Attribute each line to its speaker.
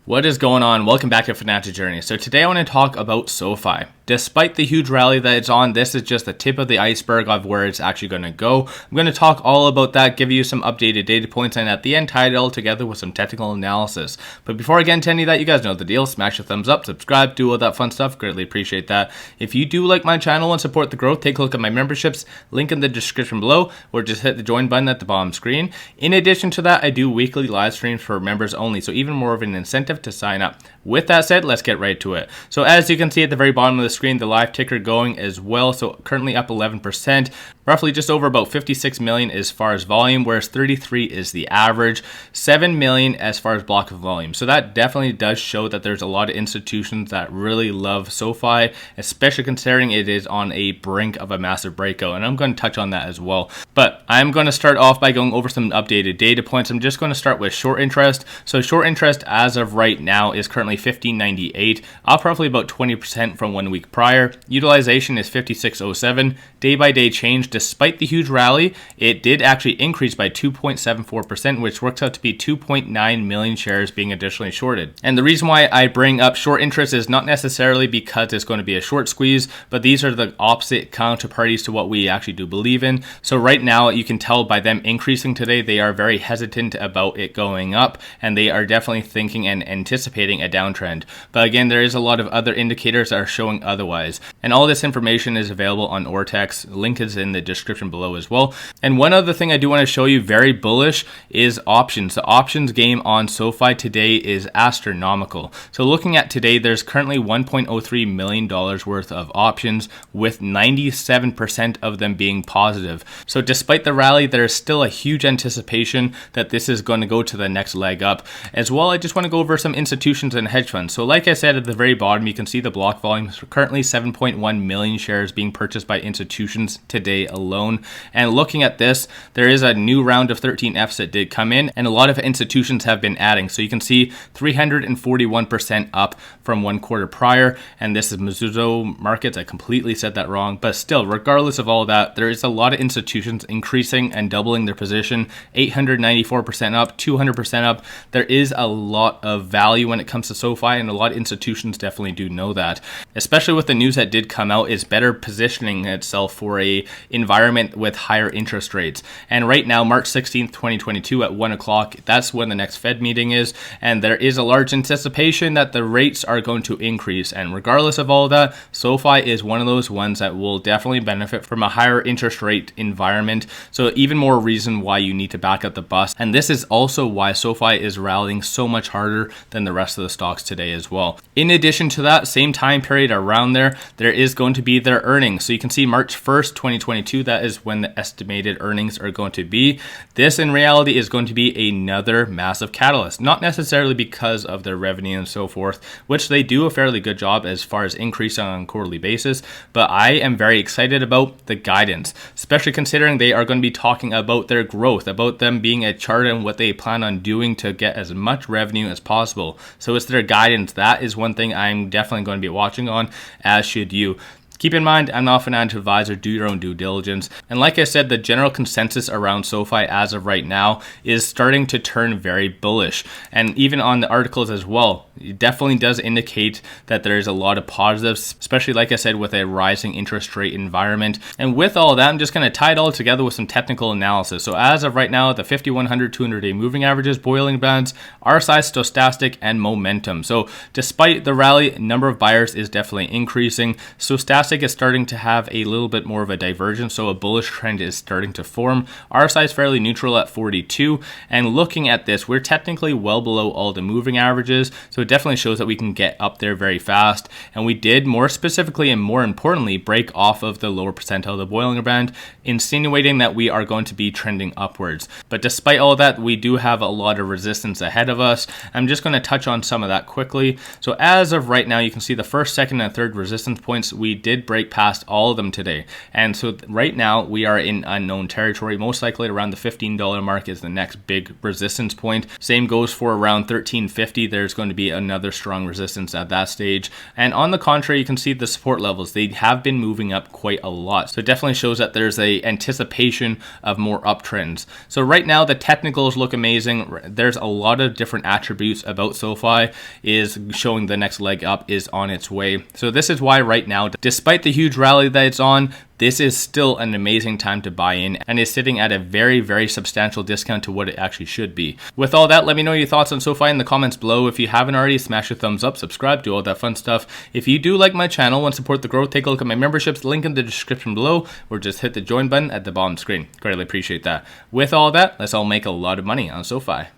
Speaker 1: What is going on? Welcome back to Financial Journey. So today I want to talk about SoFi. Despite the huge rally that it's on, this is just the tip of the iceberg of where it's actually going to go. I'm going to talk all about that, give you some updated data points, and at the end tie it all together with some technical analysis. But before I get into any of that, you guys know the deal. Smash a thumbs up, subscribe, do all that fun stuff. Greatly appreciate that. If you do like my channel and support the growth, take a look at my memberships. Link in the description below, or just hit the join button at the bottom screen. In addition to that, I do weekly live streams for members only, so even more of an incentive to sign up. With that said, let's get right to it. So as you can see at the very bottom of the screen, the live ticker going as well. So currently up 11%, roughly just over about 56 million as far as volume, whereas 33 is the average, 7 million as far as block of volume. So that definitely does show that there's a lot of institutions that really love SoFi, especially considering it is on a brink of a massive breakout. And I'm going to touch on that as well. But I'm going to start off by going over some updated data points. I'm just going to start with short interest. So short interest as of right now is currently 1598, up roughly about 20% from 1 week prior. Utilization is 5607. Day by day change, despite the huge rally, it did actually increase by 2.74%, which works out to be 2.9 million shares being additionally shorted. And the reason why I bring up short interest is not necessarily because it's going to be a short squeeze, but these are the opposite counterparties to what we actually do believe in. So right now, you can tell by them increasing today, they are very hesitant about it going up, and they are definitely thinking and anticipating a downtrend. But again, there is a lot of other indicators that are showing otherwise. And all this information is available on Ortex. Link is in the description below as well. And one other thing I do want to show you very bullish is options. The options game on SoFi today is astronomical. So looking at today, there's currently $1.03 million worth of options, with 97% of them being positive. So despite the rally, there's still a huge anticipation that this is going to go to the next leg up. As well, I just want to go over some institutions and hedge funds. So like I said, at the very bottom, you can see the block volume is currently 7.1 million shares being purchased by institutions today alone. And looking at this, there is a new round of 13Fs that did come in, and a lot of institutions have been adding. So you can see 341% up from 1 quarter prior, and this is Mizuho markets. I completely said that wrong, but still, regardless of all that, there is a lot of institutions increasing and doubling their position. 894% up, 200% up. There is a lot of value when it comes to SoFi, and a lot of institutions definitely do know that. Especially with the news that did come out, is better positioning itself for a environment with higher interest rates. And right now, March 16th, 2022 at 1 o'clock, that's when the next Fed meeting is, and there is a large anticipation that the rates are going to increase. And regardless of all of that, SoFi is one of those ones that will definitely benefit from a higher interest rate environment. So even more reason why you need to back up the bus. And this is also why SoFi is rallying so much harder than the rest of the stocks today as well. In addition to that, same time period around there is going to be their earnings. So you can see March 1st, 2022, that is when the estimated earnings are going to be. This in reality is going to be another massive catalyst, not necessarily because of their revenue and so forth, which they do a fairly good job as far as increasing on a quarterly basis, but I am very excited about the guidance, especially considering they are going to be talking about their growth, about them being a chart and what they plan on doing to get as much revenue as possible. So it's their guidance. That is one thing I'm definitely going to be watching on, as should you. Keep in mind, I'm not a financial advisor. Do your own due diligence. And like I said, the general consensus around SoFi as of right now is starting to turn very bullish. And even on the articles as well, it definitely does indicate that there is a lot of positives, especially like I said, with a rising interest rate environment. And with all that, I'm just going to tie it all together with some technical analysis. So as of right now, the 5100, 200-day moving averages, boiling bands, RSI, stochastic, and momentum. So despite the rally, number of buyers is definitely increasing. Stochastic is starting to have a little bit more of a divergence, so a bullish trend is starting to form. RSI is fairly neutral at 42, and looking at this, we're technically well below all the moving averages, so it definitely shows that we can get up there very fast. And we did, more specifically and more importantly, break off of the lower percentile of the Bollinger Band, insinuating that we are going to be trending upwards. But despite all that, we do have a lot of resistance ahead of us. I'm just going to touch on some of that quickly. So as of right now, you can see the first, second, and third resistance points we did did break past all of them today. And so right now we are in unknown territory. Most likely around the $15 mark is the next big resistance point. Same goes for around $13.50. There's going to be another strong resistance at that stage. And on the contrary, you can see the support levels. They have been moving up quite a lot. So it definitely shows that there's a anticipation of more uptrends. So right now the technicals look amazing. There's a lot of different attributes about SoFi is showing the next leg up is on its way. So this is why right now, despite the huge rally that it's on, this is still an amazing time to buy in and is sitting at a very, very substantial discount to what it actually should be. With all that, let me know your thoughts on SoFi in the comments below. If you haven't already, smash a thumbs up, subscribe, do all that fun stuff. If you do like my channel and support the growth, take a look at my memberships, link in the description below, or just hit the join button at the bottom screen. Greatly appreciate that. With all that, let's all make a lot of money on SoFi.